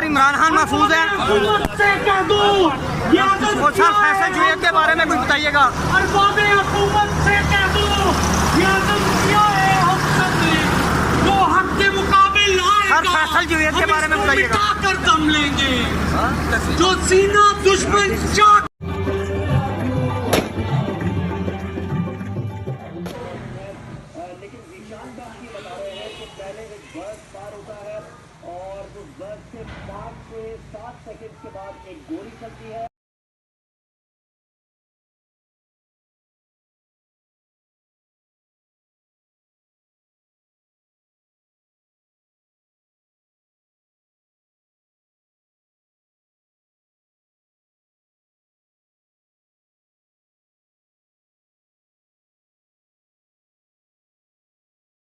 इमरान खान महफूज है और सर फैसल जुएब के बारे में कुछ बताइएगा। सर फैसल जुएब के बारे में बताइएगा। कर दम लेंगे जो सीना दुश्मन चाक। लेकिन विशाल बात ये बता रहे हैं कि पहले एक बर्फ पार होता है और उस बर्फ से 5 से 7 सेकंड के बाद एक गोली चलती है।